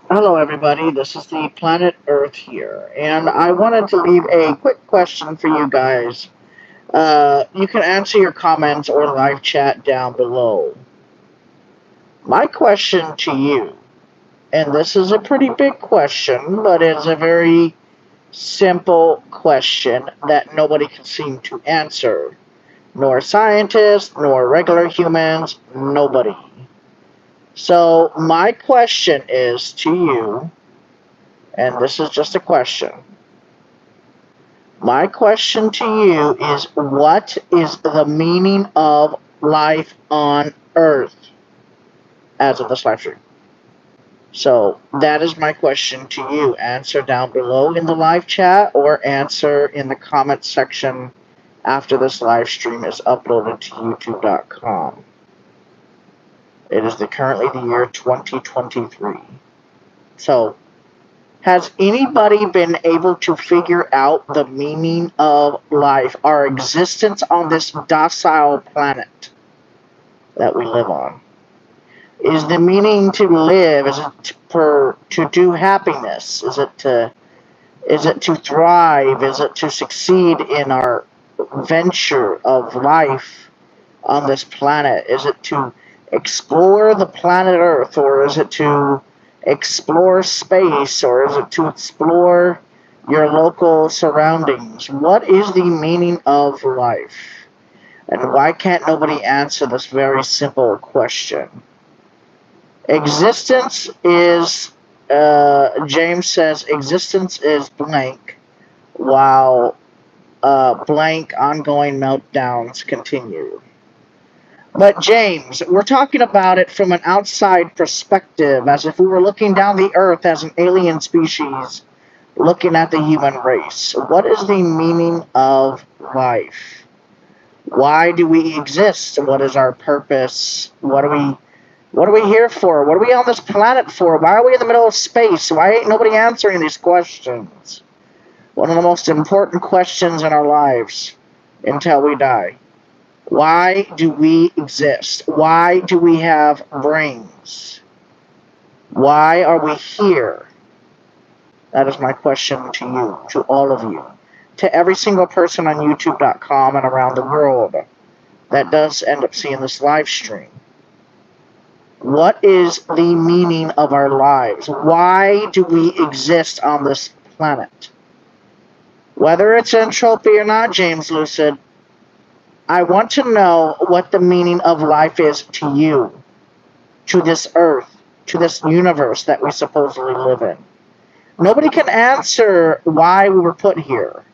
Hello, everybody. This is the planet Earth here, and I wanted to leave a quick question for you guys. You can answer your comments or live chat down below. My question to you, and this is a pretty big question, but it's a very simple question that nobody can seem to answer, nor scientists, nor regular humans, nobody. So, my question is to you, and this is just a question. My question to you is what is the meaning of life on Earth as of this live stream? So that is my question to you. Answer down below in the live chat or answer in the comment section after this live stream is uploaded to youtube.com. It is currently the year 2023. So has anybody been able to figure out the meaning of life, our existence on this docile planet that we live on? Is the meaning to live? Is it to do happiness? Is it to thrive? Is it to succeed in our venture of life on this planet? Is it to explore the planet Earth, or is it to explore space, or is it to explore your local surroundings? What is the meaning of life? And why can't nobody answer this very simple question? Existence is, James says, existence is blank, while blank ongoing meltdowns continue. But James, we're talking about it from an outside perspective, as if we were looking down the earth as an alien species, looking at the human race. What is the meaning of life? Why do we exist? What is our purpose? What are we here for? What are we on this planet for? Why are we in the middle of space? Why ain't nobody answering these questions? One of the most important questions in our lives until we die. Why do we exist? Why do we have brains? Why are we here? That is my question to you, to all of you, to every single person on YouTube.com and around the world that does end up seeing this live stream. What is the meaning of our lives? Why do we exist on this planet? Whether it's entropy or not, James Lucid, I want to know what the meaning of life is to you, to this earth, to this universe that we supposedly live in. Nobody can answer why we were put here.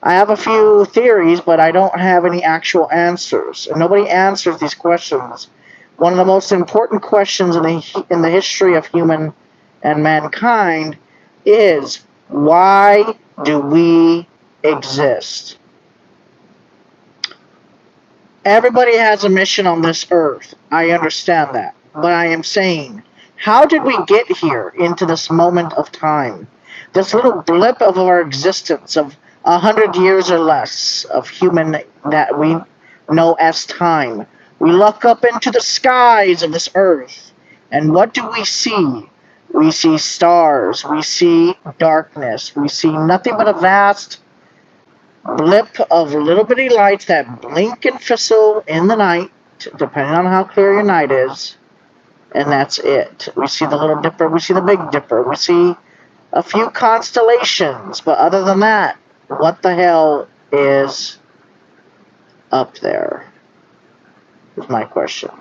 I have a few theories, but I don't have any actual answers. And nobody answers these questions. One of the most important questions in the history of human and mankind is, why do we exist? Everybody has a mission on this earth. I understand that. But I am saying, how did we get here into this moment of time? This little blip of our existence of 100 years or less of human that we know as time. We look up into the skies of this earth, and what do we see? We see stars, we see darkness, we see nothing but a vast blip of little bitty lights that blink and fizzle in the night, depending on how clear your night is, and that's it. We see the Little Dipper, we see the Big Dipper, we see a few constellations, but other than that, what the hell is up there? Is my question.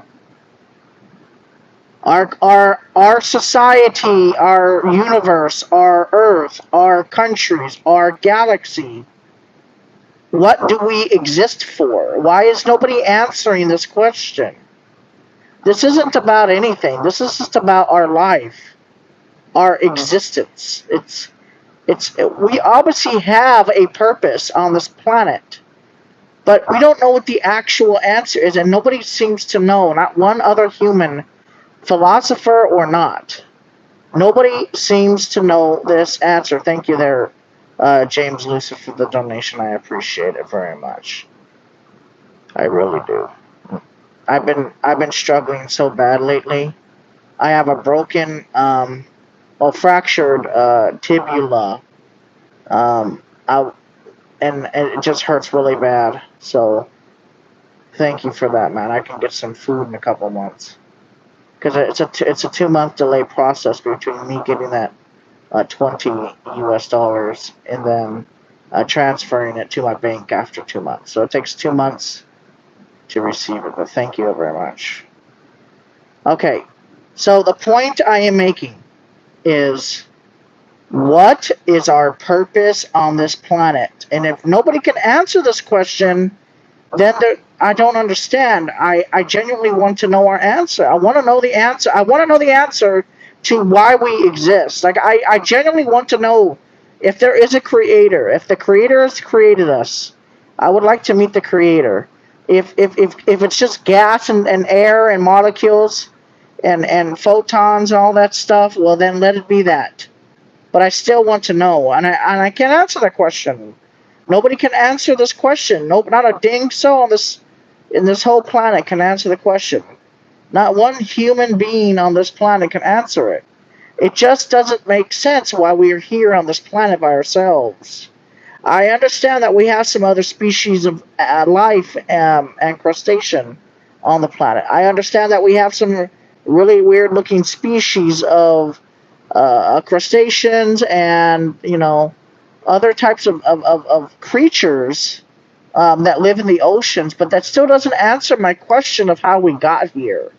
Our society, our universe, our Earth, our countries, our galaxy. What do we exist for? Why is nobody answering this question? This isn't about anything. This is just about our life, our existence. We obviously have a purpose on this planet, but we don't know what the actual answer is, and nobody seems to know. Not one other human, philosopher or not. Nobody seems to know this answer. Thank you there, James Lucid, for the donation. I appreciate it very much. I really do. I've been struggling so bad lately. I have a broken fractured tibula. I and it just hurts really bad. So thank you for that, man. I can get some food in a couple months because it's a 2 month delay process between me getting that 20 US dollars and then transferring it to my bank after 2 months. So it takes 2 months to receive it. But thank you very much. Okay, so the point I am making is, what is our purpose on this planet? And if nobody can answer this question, then I don't understand. I genuinely want to know our answer. I want to know the answer. I want to know the answer to why we exist. Like, I genuinely want to know if there is a creator. If the creator has created us, I would like to meet the creator. If it's just gas and air and molecules and photons and all that stuff, well, then let it be that. But I still want to know, and I can't answer that question. Nobody can answer this question. Nope, not a ding soul in this whole planet can answer the question. Not one human being on this planet can answer it. It just doesn't make sense why we are here on this planet by ourselves. I understand that we have some other species of life and crustacean on the planet. I understand that we have some really weird looking species of crustaceans and, other types of creatures that live in the oceans, but that still doesn't answer my question of how we got here.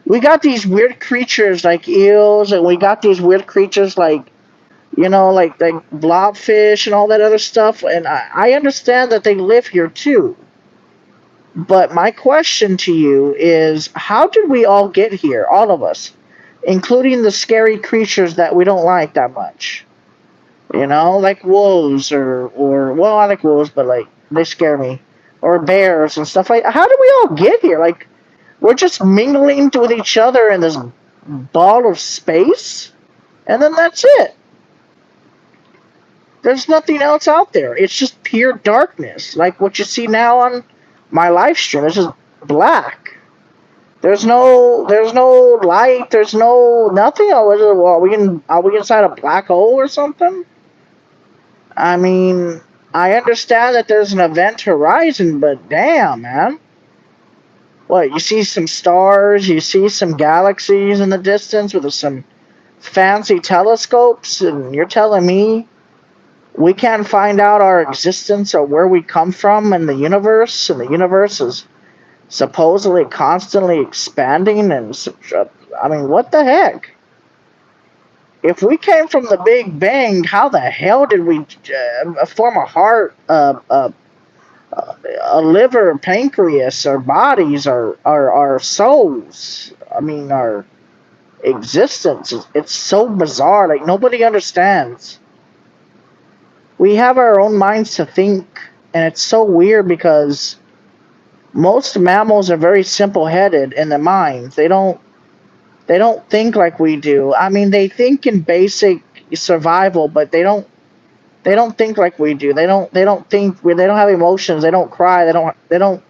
We got these weird creatures like eels, and we got these weird creatures like, like blobfish and all that other stuff, and I understand that they live here too. But my question to you is, how did we all get here, all of us, including the scary creatures that we don't like that much? Like wolves or well, I like wolves, but like they scare me, or bears and stuff like. How did we all get here? Like, we're just mingling with each other in this ball of space, and then that's it. There's nothing else out there. It's just pure darkness, like what you see now on my live stream. It's just black. There's no light. There's no nothing. Are we inside a black hole or something? I mean, I understand that there's an event horizon, but damn, man. What, you see some stars, you see some galaxies in the distance with some fancy telescopes, and you're telling me we can't find out our existence or where we come from in the universe, and the universe is supposedly constantly expanding, and I mean, what the heck? If we came from the Big Bang, how the hell did we form a heart, a liver, pancreas, our bodies, our souls? I mean, our existence. It's so bizarre. Like, nobody understands. We have our own minds to think, and it's so weird because most mammals are very simple-headed in their minds. They don't think like we do. I mean, they think in basic survival, but they don't think like we do. They don't think. They don't have emotions. They don't cry. They don't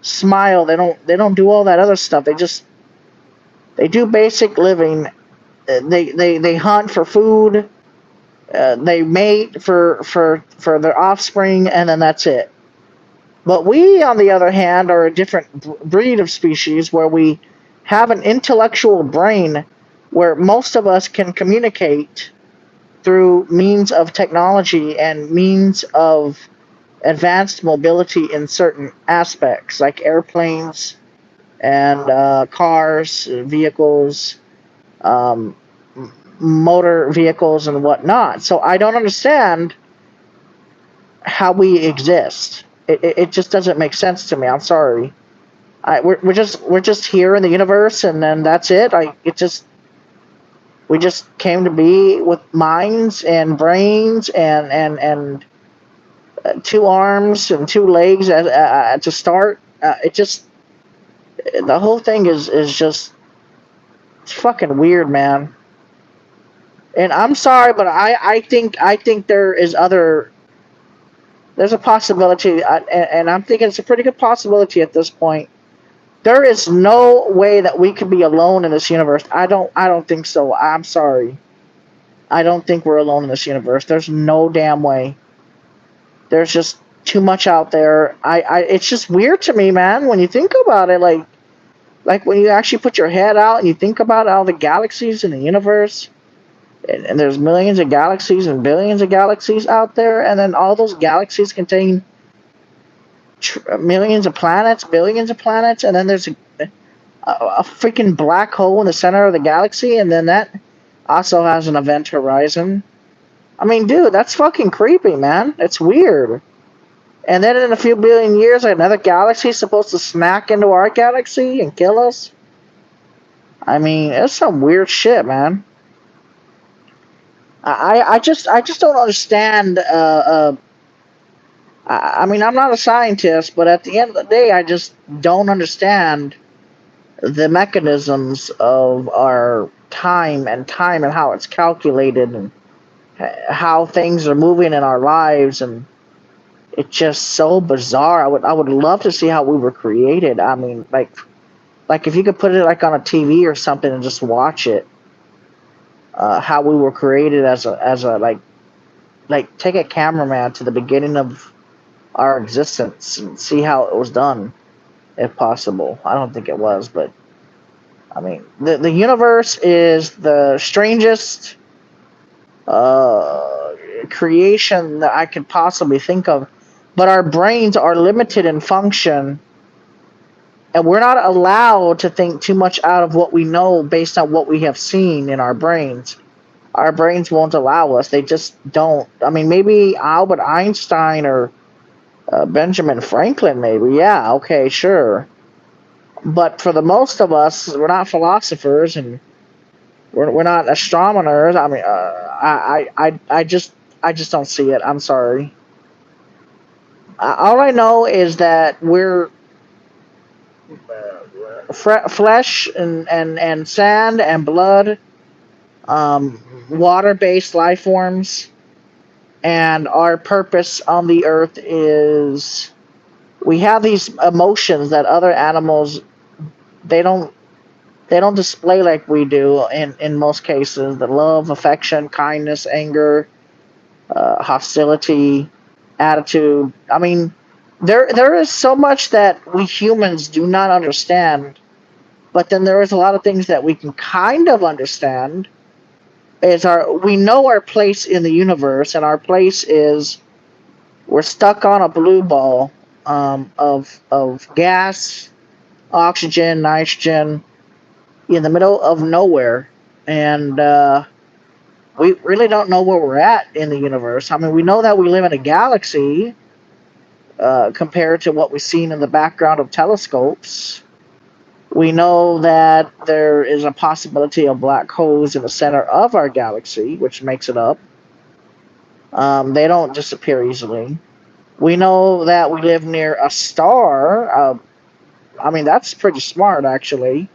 smile. They don't do all that other stuff. They do basic living. They hunt for food. They mate for their offspring, and then that's it. But we, on the other hand, are a different breed of species where we have an intellectual brain where most of us can communicate through means of technology and means of advanced mobility in certain aspects, like airplanes and cars, vehicles, um, motor vehicles, and whatnot. So I don't understand how we exist. It just doesn't make sense to me. I'm sorry. We're just here in the universe, and then that's it. We just came to be with minds and brains and two arms and two legs to start. The whole thing is just, it's fucking weird, man. And I'm sorry, but I think there's a possibility, and I'm thinking it's a pretty good possibility at this point. There is no way that we could be alone in this universe. I don't think so. I'm sorry. I don't think we're alone in this universe. There's no damn way. There's just too much out there. It's just weird to me, man, when you think about it. Like when you actually put your head out and you think about all the galaxies in the universe, and there's millions of galaxies and billions of galaxies out there, and then all those galaxies contain millions of planets, billions of planets, and then there's a freaking black hole in the center of the galaxy, and then that also has an event horizon. I mean, dude, that's fucking creepy, man. It's weird. And then in a few billion years, another galaxy is supposed to smack into our galaxy and kill us. I mean, it's some weird shit, man. I just don't understand. I mean, I'm not a scientist, but at the end of the day, I just don't understand the mechanisms of our time and how it's calculated and how things are moving in our lives, and it's just so bizarre. I would love to see how we were created. I mean, like if you could put it like on a TV or something and just watch it, how we were created as a like take a cameraman to the beginning of our existence and see how it was done, if possible. I don't think it was, but I mean, the universe is the strangest uh, creation that I could possibly think of. But our brains are limited in function, and we're not allowed to think too much out of what we know based on what we have seen in our brains. Our brains won't allow us. They just don't. I mean, maybe Albert Einstein or Benjamin Franklin, maybe. Yeah, okay, sure. But for the most of us, we're not philosophers and we're not astronomers. I mean, I just don't see it. I'm sorry. All I know is that we're flesh and sand and blood, water-based life forms, and our purpose on the earth is we have these emotions that other animals they don't they don't display like we do in most cases. The love, affection, kindness, anger, hostility, attitude. I mean, there is so much that we humans do not understand, but then there is a lot of things that we can kind of understand. Is our we know our place in the universe, and our place is we're stuck on a blue ball of gas, oxygen, nitrogen in the middle of nowhere, and we really don't know where we're at in the universe. I mean, we know that we live in a galaxy compared to what we've seen in the background of telescopes. We know that there is a possibility of black holes in the center of our galaxy, which makes it up. They don't disappear easily. We know that we live near a star. I mean, that's pretty smart, actually,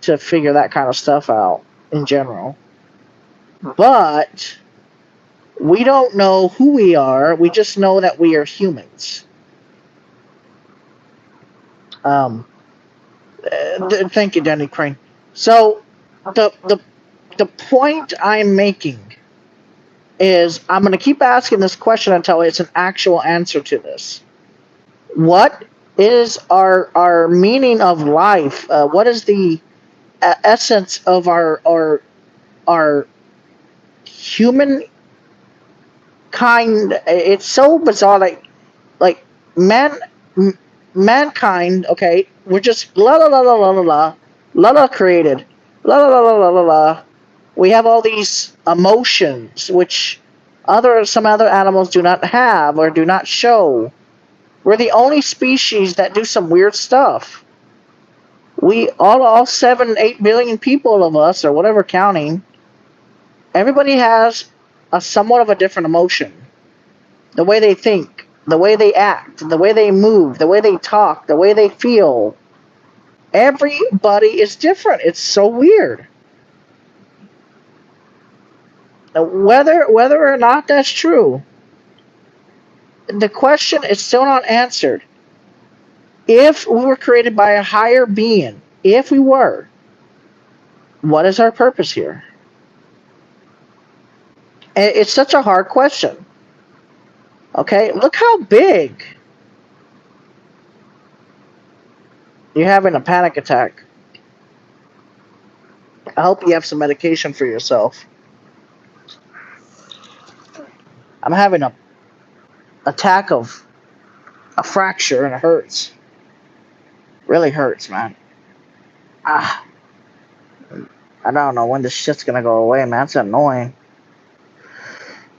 to figure that kind of stuff out in general. But we don't know who we are. We just know that we are humans. Um, Thank you, Danny Crane. So the the the point I'm making is I'm going to keep asking this question until it's an actual answer to this. What is our meaning of life? What is the essence of our human kind? It's so bizarre. Like man, mankind. Okay, we're just la la la la la la la la la created la la la la la la la. We have all these emotions which some other animals do not have or do not show. We're the only species that do some weird stuff. We all 7, 8 billion people of us or whatever counting. Everybody has a somewhat of a different emotion. The way they think, the way they act, the way they move, the way they talk, the way they feel. Everybody is different. It's so weird. Whether or not that's true, the question is still not answered. If we were created by a higher being, if we were, what is our purpose here? It's such a hard question. Okay, look how big. You're having a panic attack. I hope you have some medication for yourself. I'm having a attack of a fracture and it hurts. Really hurts, man. Ah, I don't know when this shit's gonna go away, man. It's annoying.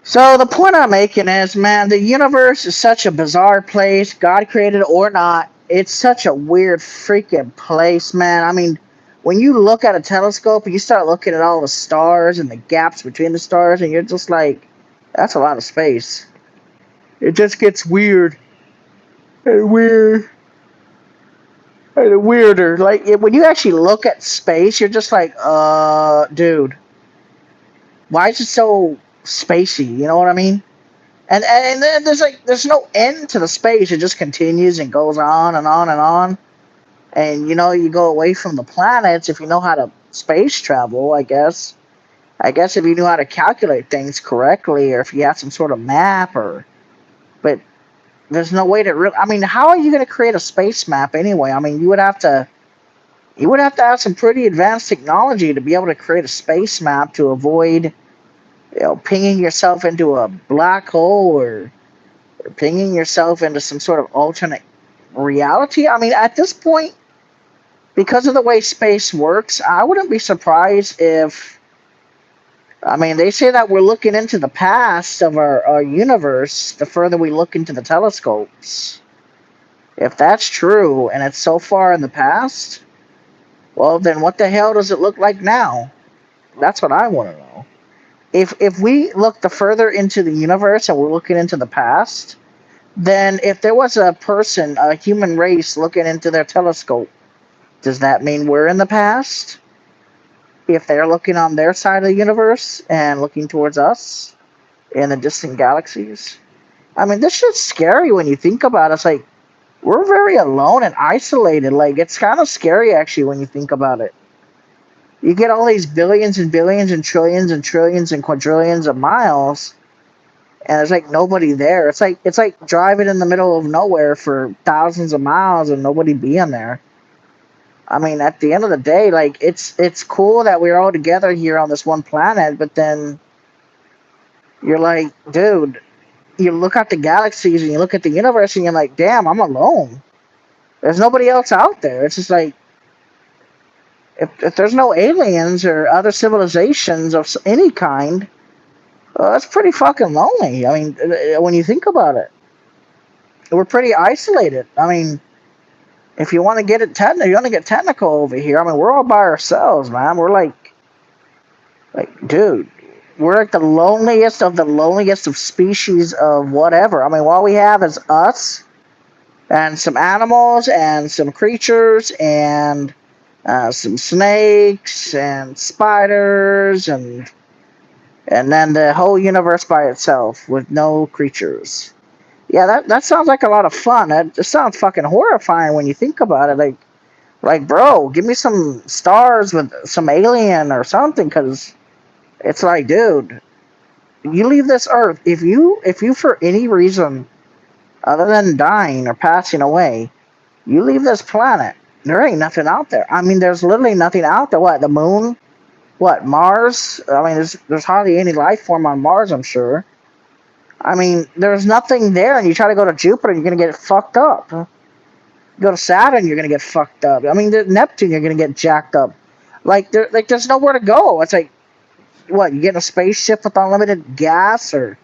So the point I'm making is, man, the universe is such a bizarre place, God created it or not. It's such a weird freaking place, man. I mean, when you look at a telescope and you start looking at all the stars and the gaps between the stars, and you're just like, that's a lot of space. It just gets weird and weird and weirder. Like when you actually look at space, you're just like, dude, why is it so spacey? You know what I mean? And then there's no end to the space. It just continues and goes on and on and on. And you go away from the planets if you know how to space travel. I guess. I guess if you knew how to calculate things correctly, or if you had some sort of map, or but there's no way to really. I mean, how are you going to create a space map anyway? I mean, you would have to have some pretty advanced technology to be able to create a space map to avoid pinging yourself into a black hole or pinging yourself into some sort of alternate reality. I mean, at this point, because of the way space works, I wouldn't be surprised if. I mean, they say that we're looking into the past of our universe the further we look into the telescopes. If that's true and it's so far in the past, well, then what the hell does it look like now? That's what I want to know. If we look the further into the universe and we're looking into the past, then if there was a person, a human race looking into their telescope, does that mean we're in the past? If they're looking on their side of the universe and looking towards us in the distant galaxies? I mean, this shit's scary when you think about it. It's like, we're very alone and isolated. Like, it's kind of scary, actually, when you think about it. You get all these billions and billions and trillions and quadrillions of miles, and there's like nobody there. It's like driving in the middle of nowhere for thousands of miles and nobody being there. I mean, at the end of the day, like it's cool that we're all together here on this one planet, but then you're like, dude, you look at the galaxies and you look at the universe and you're like, damn, I'm alone. There's nobody else out there. It's just like, if there's no aliens or other civilizations of any kind, that's pretty fucking lonely. I mean, when you think about it, we're pretty isolated. I mean, if you want to get you want to get technical over here. I mean, we're all by ourselves, man. We're like, dude, we're like the loneliest of species of whatever. I mean, all we have is us and some animals and some creatures and some snakes and spiders and then the whole universe by itself with no creatures. Yeah, that sounds like a lot of fun. That just sounds fucking horrifying when you think about it. Like, bro, give me some stars with some alien or something, because it's like, dude, you leave this earth. If you for any reason other than dying or passing away, you leave this planet, there ain't nothing out there. I mean, there's literally nothing out there. What, the moon? What, Mars? I mean, there's hardly any life form on Mars, I'm sure. I mean, there's nothing there, and you try to go to Jupiter, you're gonna get fucked up. You go to Saturn, you're gonna get fucked up. I mean, Neptune, you're gonna get jacked up. There's nowhere to go. It's like, what, you get in a spaceship with unlimited gas or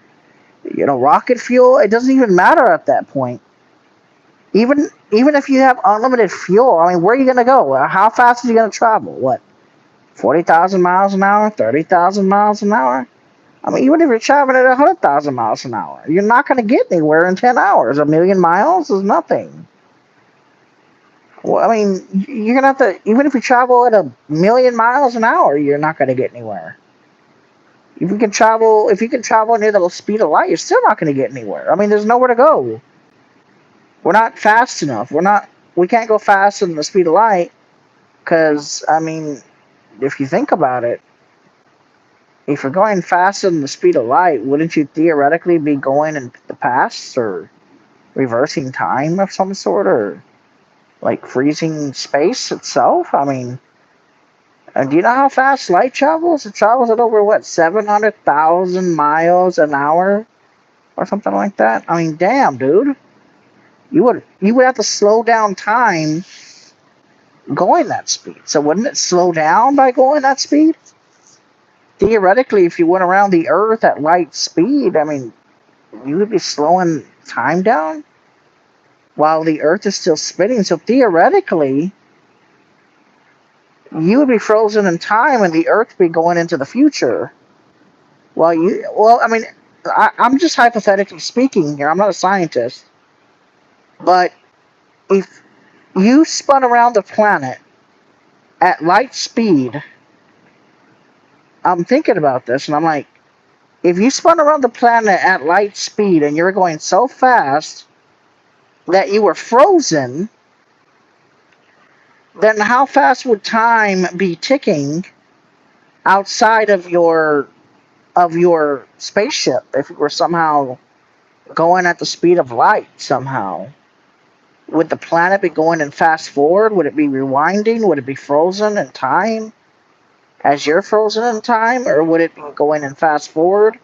rocket fuel? It doesn't even matter at that point. Even if you have unlimited fuel, I mean, where are you gonna go? How fast are you gonna travel? What, 40,000 miles an hour, 30,000 miles an hour? I mean, even if you're traveling at 100,000 miles an hour, you're not going to get anywhere in 10 hours. A million miles is nothing. Well, I mean, you're going to have to, even if you travel at a million miles an hour, you're not going to get anywhere. If you can travel near the speed of light, you're still not going to get anywhere. I mean, there's nowhere to go. We're not fast enough. We can't go faster than the speed of light because, I mean, if you think about it, if you're going faster than the speed of light, wouldn't you theoretically be going in the past or reversing time of some sort, or like freezing space itself? I mean, and do you know how fast light travels? It travels at over what, 700,000 miles an hour or something like that. I mean, damn, dude, you would have to slow down time going that speed. So wouldn't it slow down by going that speed? Theoretically, if you went around the Earth at light speed, I mean, you would be slowing time down while the Earth is still spinning. So theoretically, you would be frozen in time and the Earth would be going into the future. Well, I mean, I'm just hypothetically speaking here. I'm not a scientist. But if you spun around the planet at light speed, I'm thinking about this and I'm like, if you spun around the planet at light speed and you're going so fast that you were frozen, then how fast would time be ticking outside of your spaceship if you were somehow going at the speed of light somehow? Would the planet be going in fast forward? Would it be rewinding? Would it be frozen in time as you're frozen in time? Or would it be going in fast forward?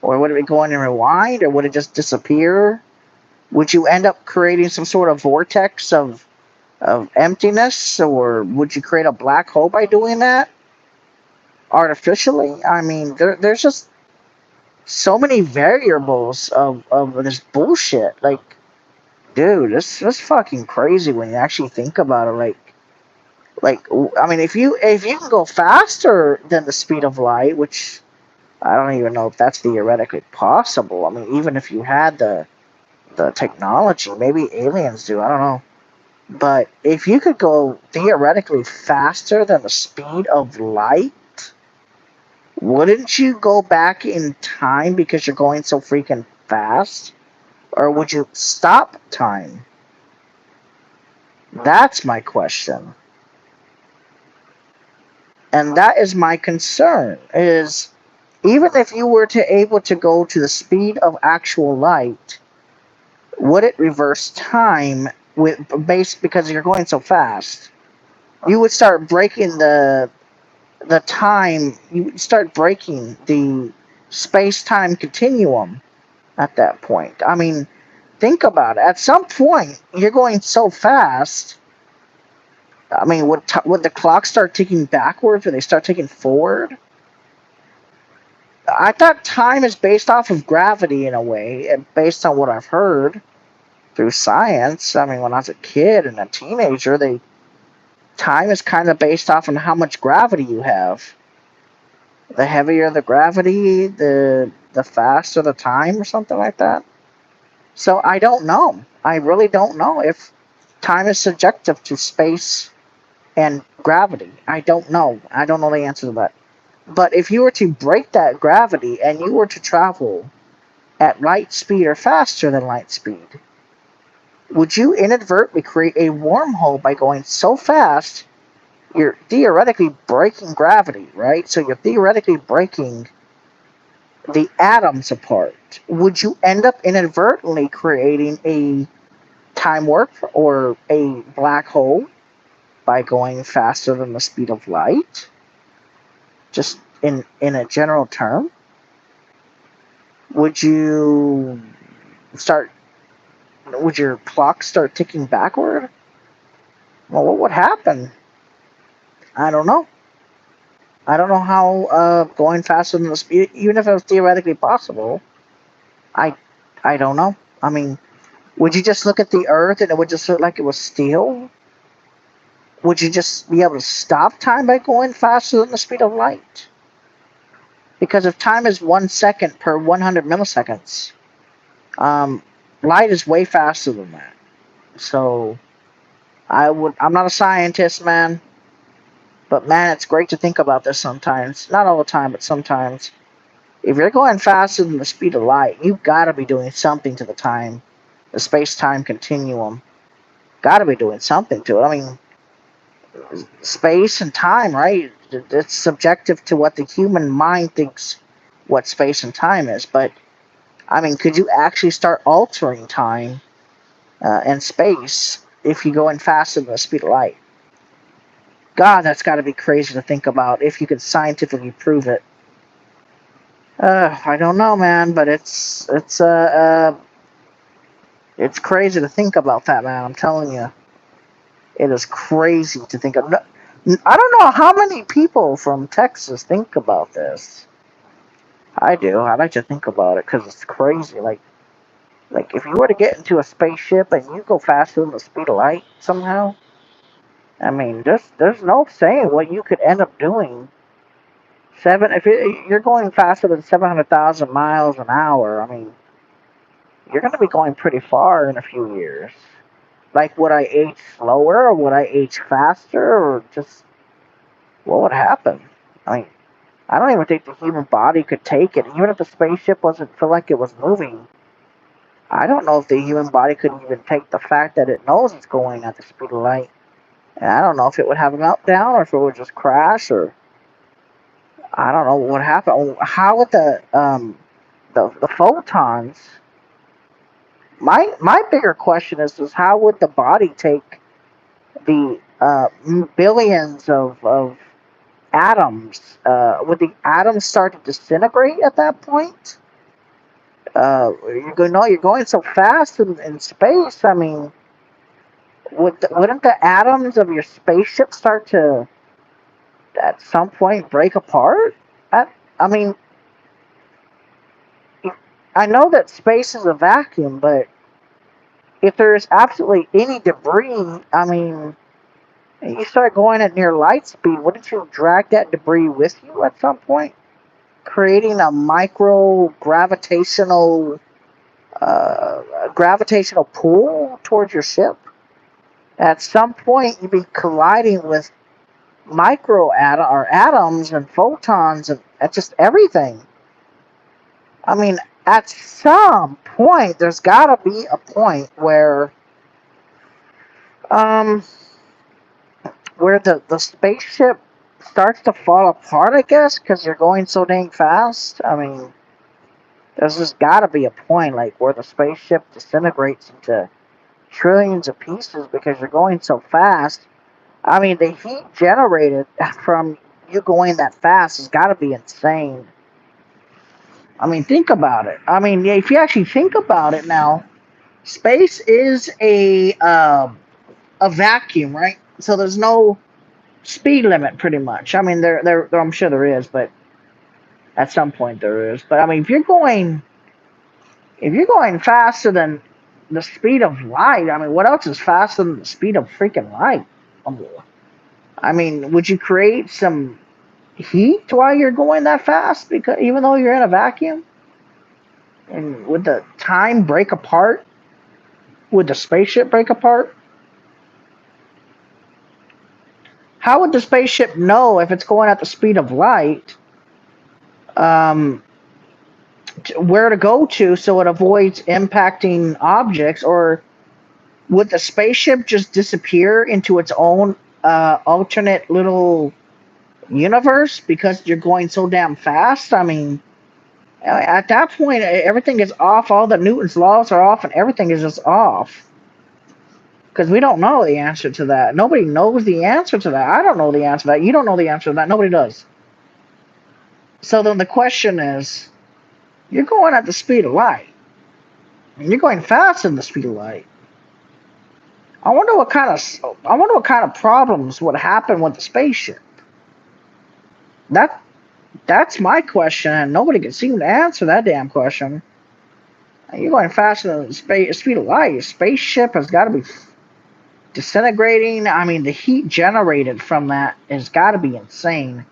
Or would it be going in rewind? Or would it just disappear? Would you end up creating some sort of vortex of emptiness? Or would you create a black hole by doing that artificially? I mean, there's just so many variables of this bullshit. Like, dude, this fucking crazy when you actually think about it. Like, I mean, if you can go faster than the speed of light, which I don't even know if that's theoretically possible. I mean, even if you had the technology, maybe aliens do. I don't know. But if you could go theoretically faster than the speed of light, wouldn't you go back in time because you're going so freaking fast? Or would you stop time? That's my question. And that is my concern, is even if you were to able to go to the speed of actual light, would it reverse time because you're going so fast? You would start breaking the time, you would start breaking the space-time continuum at that point. I mean, think about it. At some point, you're going so fast. I mean, would the clock start ticking backwards? Would they start ticking forward? I thought time is based off of gravity in a way, and based on what I've heard through science. I mean, when I was a kid and a teenager, time is kind of based off on how much gravity you have. The heavier the gravity, the faster the time, or something like that. So I don't know. I really don't know if time is subjective to space and gravity. I don't know. I don't know the answer to that. But if you were to break that gravity and you were to travel at light speed or faster than light speed, would you inadvertently create a wormhole by going so fast? You're theoretically breaking gravity, right? So you're theoretically breaking the atoms apart. Would you end up inadvertently creating a time warp or a black hole by going faster than the speed of light? Just in a general term? Would you start would your clock start ticking backward? Well, what would happen? I don't know. I don't know how going faster than the speed, even if it was theoretically possible. I I don't know. I mean, would you just look at the Earth and it would just look like it was steel? Would you just be able to stop time by going faster than the speed of light? Because if time is 1 second per 100 milliseconds, light is way faster than that. So I'm not a scientist, man, but man, it's great to think about this sometimes. Not all the time, but sometimes. If you're going faster than the speed of light, you've got to be doing something to the space-time continuum. Got to be doing something to it. I mean, space and time, right? It's subjective to what the human mind thinks what space and time is. But I mean, could you actually start altering time and space if you go in faster than the speed of light? God, that's got to be crazy to think about if you could scientifically prove it. I don't know, man, but it's crazy to think about that, man. I'm telling you, it is crazy to think of. I don't know how many people from Texas think about this. I do. I like to think about it because it's crazy. Like if you were to get into a spaceship and you go faster than the speed of light somehow, I mean, there's no saying what you could end up doing. If you're going faster than 700,000 miles an hour, I mean, you're going to be going pretty far in a few years. Like, would I age slower or would I age faster or just what would happen? I mean, I don't even think the human body could take it. Even if the spaceship wasn't feel like it was moving, I don't know if the human body could even take the fact that it knows it's going at the speed of light. And I don't know if it would have a meltdown or if it would just crash or I don't know what would happen. How would the photons? My bigger question is how would the body take the billions of atoms? Would the atoms start to disintegrate at that point? You're going so fast in space. I mean, wouldn't the atoms of your spaceship start to at some point break apart? I mean, I know that space is a vacuum, but if there's absolutely any debris, I mean, and you start going at near light speed, wouldn't you drag that debris with you at some point, creating a micro gravitational pull towards your ship? At some point, you'd be colliding with atoms and photons and just everything. I mean, at some point, there's got to be a point um, where the spaceship starts to fall apart, I guess, because you're going so dang fast. I mean, there's just got to be a point, like, where the spaceship disintegrates into trillions of pieces because you're going so fast. I mean, the heat generated from you going that fast has got to be insane. I mean, think about it. I mean, yeah, if you actually think about it now, space is a vacuum, right? So there's no speed limit, pretty much. I mean, I'm sure there is, but at some point there is. But I mean, if you're going faster than the speed of light, I mean, what else is faster than the speed of freaking light? I mean, would you create some heat while you're going that fast? Because even though you're in a vacuum, and would the time break apart? Would the spaceship break apart? How would the spaceship know if it's going at the speed of light? Um, where to go to so it avoids impacting objects, or would the spaceship just disappear into its own alternate little universe because you're going so damn fast? I mean, at that point, everything is off. All the Newton's laws are off, and everything is just off. Because we don't know the answer to that. Nobody knows the answer to that. I don't know the answer to that. You don't know the answer to that. Nobody does. So then the question is, you're going at the speed of light. And you're going faster than the speed of light. I wonder what kind of problems would happen with the spaceship. That that's my question, and nobody can seem to answer that damn question. You're going faster than the speed of light. Your spaceship has got to be disintegrating. I mean, the heat generated from that has got to be insane.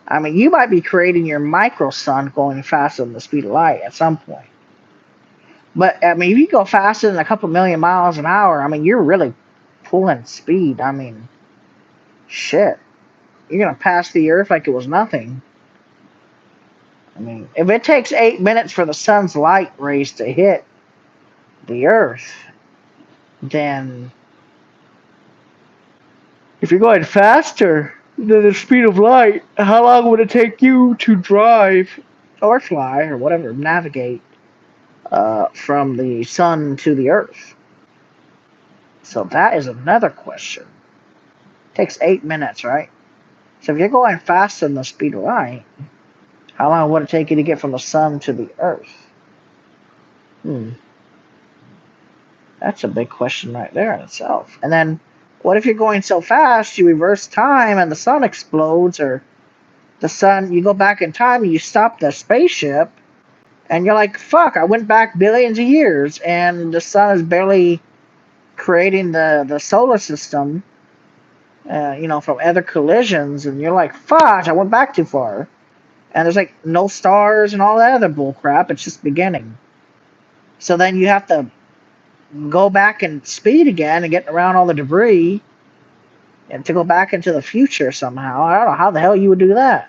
I mean, you might be creating your micro sun going faster than the speed of light at some point. But I mean, if you go faster than a couple million miles an hour, I mean, you're really pulling speed. I mean, shit, you're gonna pass the Earth like it was nothing. I mean, if it takes 8 minutes for the sun's light rays to hit the Earth, then If you're going faster than the speed of light, how long would it take you to drive or fly or whatever, navigate from the sun to the earth? So that is another question. It takes 8 minutes, right? So if you're going faster than the speed of light, how long would it take you to get from the sun to the earth? That's a big question right there in itself. And then, what if you're going so fast you reverse time and the sun explodes, or the sun, you go back in time and you stop the spaceship, and you're like, fuck, I went back billions of years, and the sun is barely creating the solar system, from other collisions, and you're like, fuck, I went back too far. And there's like no stars and all that other bull crap. It's just beginning. So then you have to go back and speed again and get around all the debris and to go back into the future somehow. I don't know how the hell you would do that.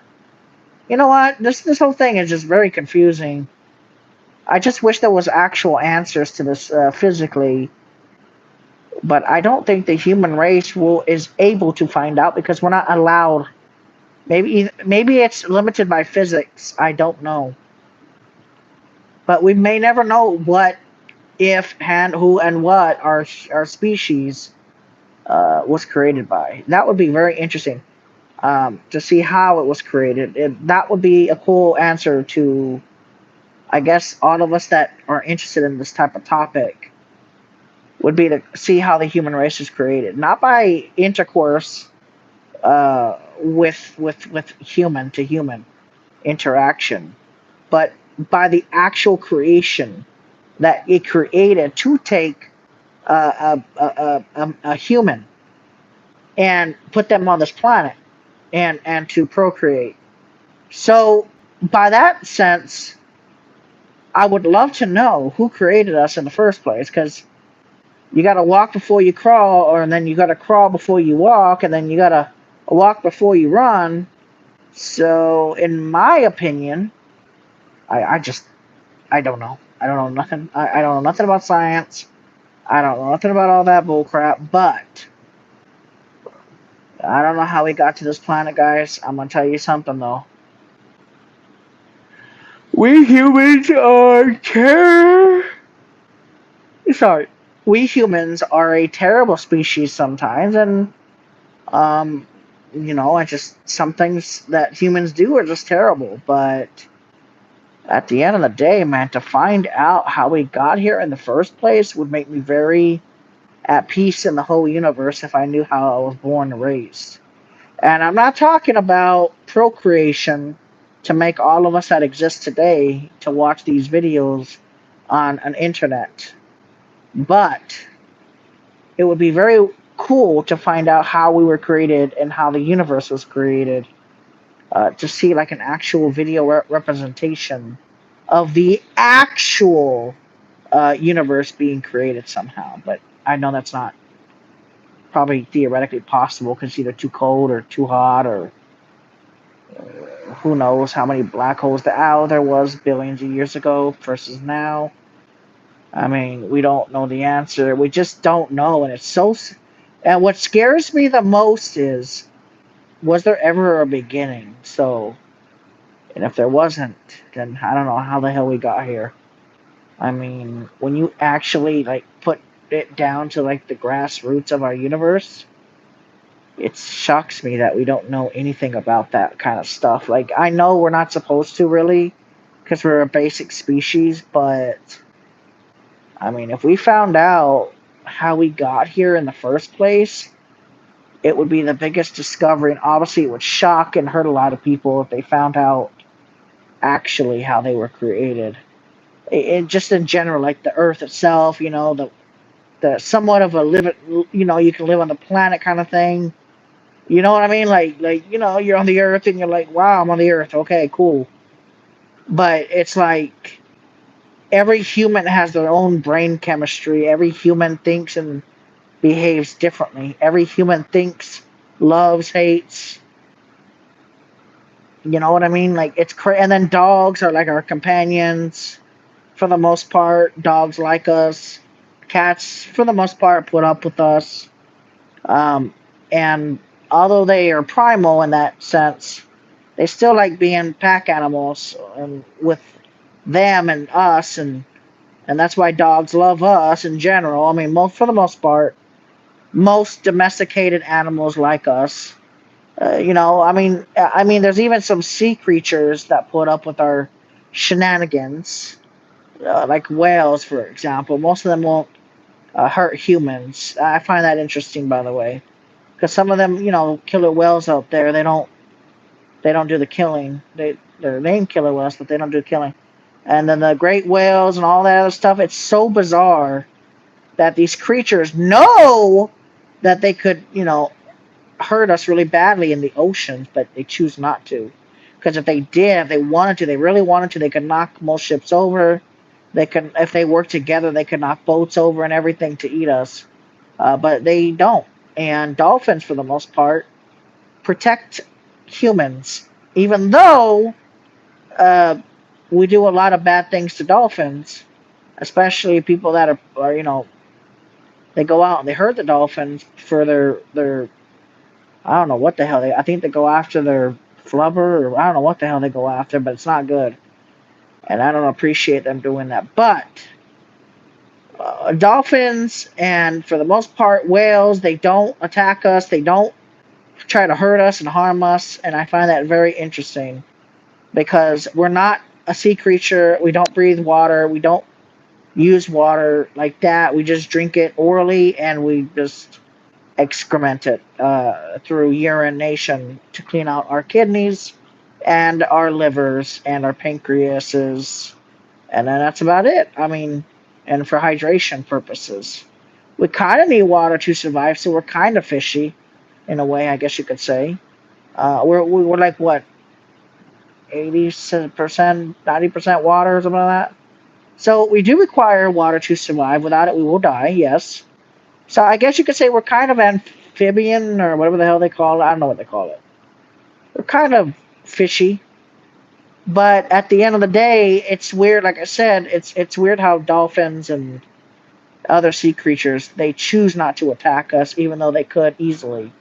You know what? This whole thing is just very confusing. I just wish there was actual answers to this physically, but I don't think the human race is able to find out because we're not allowed. Maybe it's limited by physics. I don't know, but we may never know what, if, and who, and what our species was created by. That would be very interesting to see how it was created. That would be a cool answer to, I guess, all of us that are interested in this type of topic, would be to see how the human race is created, not by intercourse with human to human interaction, but by the actual creation that it created to take a human and put them on this planet and to procreate. So, by that sense, I would love to know who created us in the first place, because you got to walk before you crawl, or and then you got to crawl before you walk, and then you got to walk before you run. So, in my opinion, I just I don't know. I don't know nothing. I don't know nothing about science. I don't know nothing about all that bullcrap. But I don't know how we got to this planet, guys. I'm gonna tell you something though. We humans are sorry. We humans are a terrible species sometimes, and um, I just, some things that humans do are just terrible. But at the end of the day, man, to find out how we got here in the first place would make me very at peace in the whole universe if I knew how I was born and raised. And I'm not talking about procreation to make all of us that exist today to watch these videos on an internet. But it would be very cool to find out how we were created and how the universe was created. To see like an actual video representation of the actual universe being created somehow. But I know that's not probably theoretically possible because it's either too cold or too hot, or who knows how many black holes there was billions of years ago versus now. I mean, we don't know the answer. We just don't know, and it's so. And what scares me the most is, was there ever a beginning? So, and if there wasn't, then I don't know how the hell we got here. I mean, when you actually like put it down to like the grassroots of our universe, it shocks me that we don't know anything about that kind of stuff. Like, I know we're not supposed to really, because we're a basic species, but I mean, if we found out how we got here in the first place, it would be the biggest discovery, and obviously it would shock and hurt a lot of people if they found out actually how they were created. Just in general, like the Earth itself, the somewhat of a live, you can live on the planet kind of thing. You know what I mean? Like you're on the Earth and you're like, wow, I'm on the Earth. Okay, cool. But it's like every human has their own brain chemistry. Every human thinks and behaves differently. Every human thinks, loves, hates. You know what I mean? Like, it's crazy. And then dogs are like our companions for the most part. Dogs like us. Cats, for the most part, put up with us. Um, And although they are primal in that sense, they still like being pack animals and with them and us, and that's why dogs love us in general. I mean, for the most part, most domesticated animals like us. There's even some sea creatures that put up with our shenanigans, like whales, for example. Most of them won't hurt humans. I find that interesting, by the way, because some of them, killer whales out there, they don't do the killing. They're named killer whales, but they don't do killing. And then the great whales and all that other stuff. It's so bizarre that these creatures know that they could, hurt us really badly in the oceans, but they choose not to. Because if they did, if they wanted to, they really wanted to, they could knock most ships over. They could, if they worked together, they could knock boats over and everything to eat us. But they don't. And dolphins, for the most part, protect humans, even though uh, we do a lot of bad things to dolphins, especially people that are they go out and they hurt the dolphins for their I don't know what the hell I think they go after their flubber, or I don't know what the hell they go after, but it's not good. And I don't appreciate them doing that. But dolphins and for the most part whales, they don't attack us. They don't try to hurt us and harm us. And I find that very interesting because we're not a sea creature. We don't breathe water. We don't use water like that. We just drink it orally and we just excrement it through urination to clean out our kidneys and our livers and our pancreases, and then that's about it. I mean, and for hydration purposes, we kind of need water to survive, so we're kind of fishy, in a way, I guess you could say. We're like what, 80%, 90% water, or something like that. So we do require water to survive. Without it, we will die. Yes. So I guess you could say we're kind of amphibian or whatever the hell they call it. I don't know what they call it. We're kind of fishy. But at the end of the day, it's weird. Like I said, it's weird how dolphins and other sea creatures, they choose not to attack us, even though they could easily.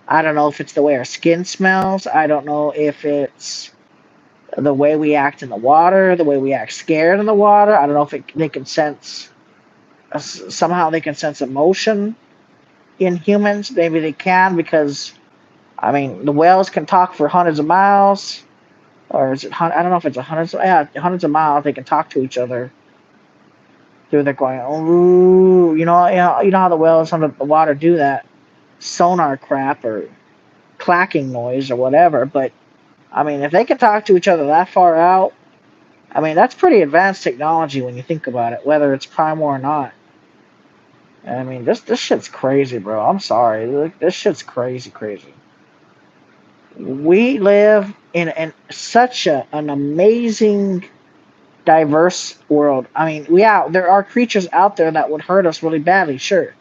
I don't know if it's the way our skin smells. I don't know if it's the way we act in the water, the way we act scared in the water. I don't know if they can sense somehow they can sense emotion in humans. Maybe they can because I mean the whales can talk for hundreds of miles, or is it? I don't know if it's hundreds of miles. They can talk to each other through. They're going, ooh, you know how the whales under the water do that sonar crap or clacking noise or whatever. But I mean, if they can talk to each other that far out, I mean that's pretty advanced technology when you think about it, whether it's primal or not. I mean, this shit's crazy, bro. I'm sorry. This shit's crazy, crazy. We live in such an amazing, diverse world. I mean, there are creatures out there that would hurt us really badly, sure.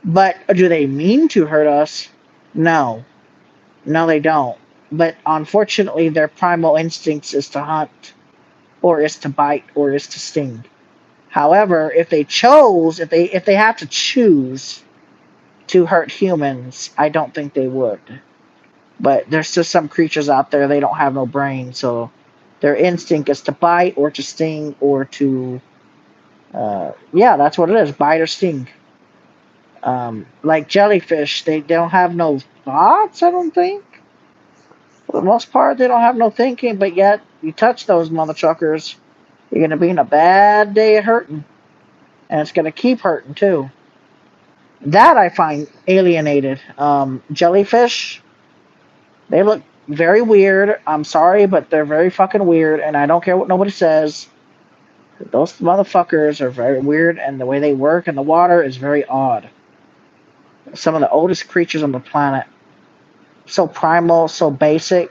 But do they mean to hurt us? No. No, they don't. But unfortunately, their primal instincts is to hunt, or is to bite, or is to sting. However, if they have to choose to hurt humans, I don't think they would. But there's just some creatures out there, they don't have no brain, so their instinct is to bite or to sting or to, yeah, that's what it is, bite or sting. Like jellyfish, they don't have no thoughts, I don't think. For the most part, they don't have no thinking, but yet you touch those mother truckers, you're going to be in a bad day of hurting. And it's going to keep hurting, too. That I find alienated. Jellyfish, they look very weird. I'm sorry, but they're very fucking weird, and I don't care what nobody says. Those motherfuckers are very weird, and the way they work in the water is very odd. Some of the oldest creatures on the planet. So primal, so basic,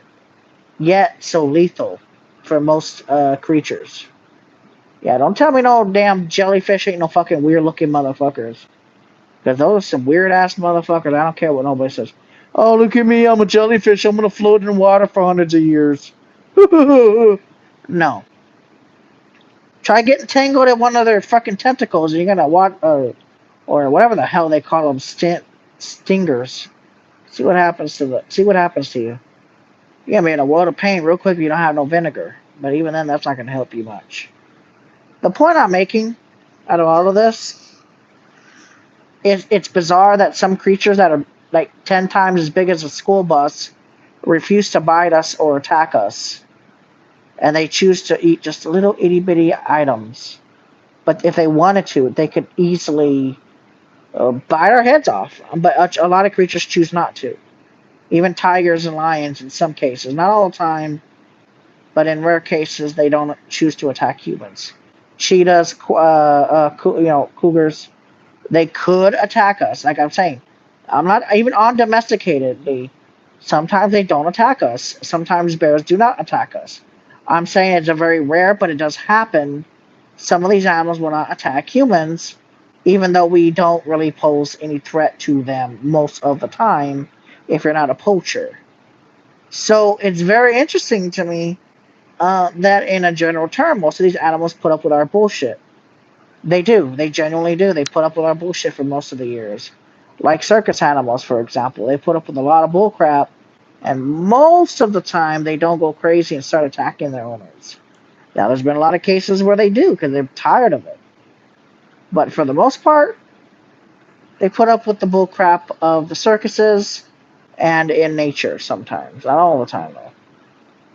yet so lethal for most creatures. Yeah, don't tell me no damn jellyfish ain't no fucking weird looking motherfuckers. Because those are some weird ass motherfuckers. I don't care what nobody says. Oh, look at me. I'm a jellyfish. I'm going to float in water for hundreds of years. No. Try getting tangled in one of their fucking tentacles and you're going to watch, or whatever the hell they call them, stingers. See what happens to you. You're gonna be in a world of pain real quick if you don't have no vinegar. But even then, that's not gonna help you much. The point I'm making out of all of this is it's bizarre that some creatures that are like 10 times as big as a school bus refuse to bite us or attack us. And they choose to eat just little itty bitty items. But if they wanted to, they could easily bite our heads off. But a lot of creatures choose not to. Even tigers and lions in some cases. Not all the time, but in rare cases, they don't choose to attack humans. Cheetahs, cougars, they could attack us. Like I'm saying, I'm not even on domesticatedly. Sometimes they don't attack us. Sometimes bears do not attack us. I'm saying it's a very rare, but it does happen. Some of these animals will not attack humans, even though we don't really pose any threat to them most of the time if you're not a poacher. So it's very interesting to me that in a general term, most of these animals put up with our bullshit. They do. They genuinely do. They put up with our bullshit for most of the years. Like circus animals, for example. They put up with a lot of bullcrap, and most of the time they don't go crazy and start attacking their owners. Now, there's been a lot of cases where they do because they're tired of it. But for the most part, they put up with the bullcrap of the circuses and in nature sometimes. Not all the time, though.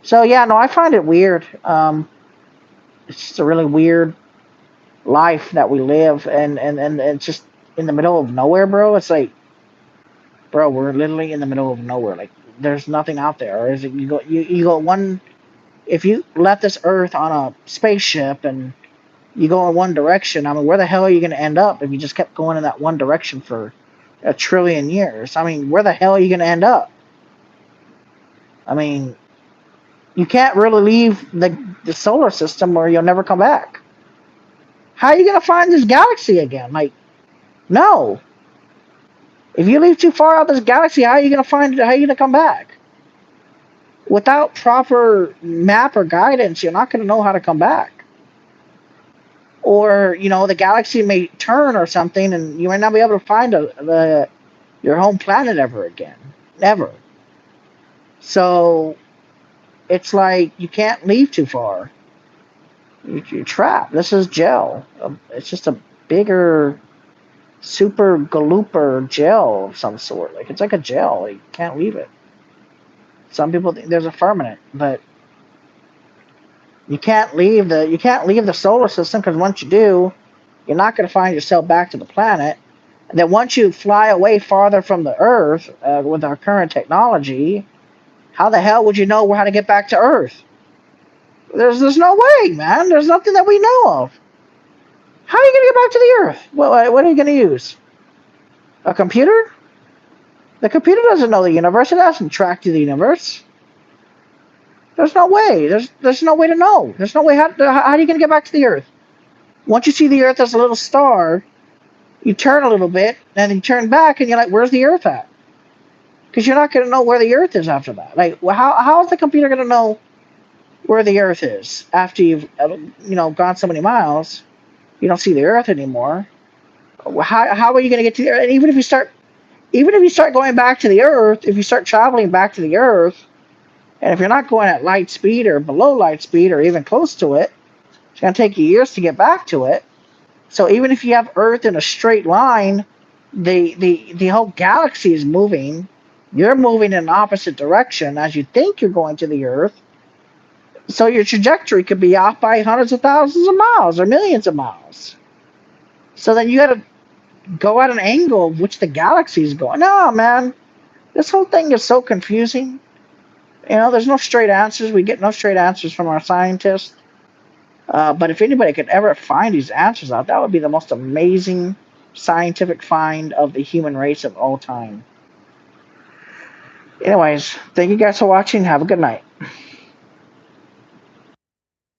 So, yeah, no, I find it weird. It's just a really weird life that we live, and it's just in the middle of nowhere, bro. It's like, bro, we're literally in the middle of nowhere. Like, there's nothing out there. Or is it you go one... If you left this Earth on a spaceship and you go in one direction, I mean, where the hell are you going to end up if you just kept going in that one direction for a trillion years? I mean, where the hell are you going to end up? I mean, you can't really leave the solar system or you'll never come back. How are you going to find this galaxy again? Like, no. If you leave too far out of this galaxy, how are you going to come back? Without proper map or guidance, you're not going to know how to come back. Or, the galaxy may turn or something, and you might not be able to find your home planet ever again. Never. So, it's like you can't leave too far. You're trapped. This is gel. It's just a bigger, super galooper gel of some sort. Like, it's like a gel. You can't leave it. Some people think there's a firmament, but you can't leave the solar system, because once you do, you're not going to find yourself back to the planet. And then once you fly away farther from the Earth with our current technology, how the hell would you know how to get back to Earth? There's no way, man. There's nothing that we know of. How are you going to get back to the Earth? What are you going to use? A computer? The computer doesn't know the universe. It doesn't track to the universe. There's no way. There's no way to know. There's no way. How are you going to get back to the Earth? Once you see the Earth as a little star, you turn a little bit, and then you turn back, and you're like, where's the Earth at? Because you're not going to know where the Earth is after that. Like, how is the computer going to know where the Earth is after you've gone so many miles? You don't see the Earth anymore. How are you going to get to the Earth? And even if you start going back to the Earth, if you start traveling back to the Earth, and if you're not going at light speed or below light speed or even close to it, it's going to take you years to get back to it. So even if you have Earth in a straight line, the whole galaxy is moving. You're moving in an opposite direction as you think you're going to the Earth. So your trajectory could be off by hundreds of thousands of miles or millions of miles. So then you got to go at an angle of which the galaxy is going. No, man. This whole thing is so confusing. There's no straight answers. We get no straight answers from our scientists. But if anybody could ever find these answers out, that would be the most amazing scientific find of the human race of all time. Anyways, thank you guys for watching. Have a good night.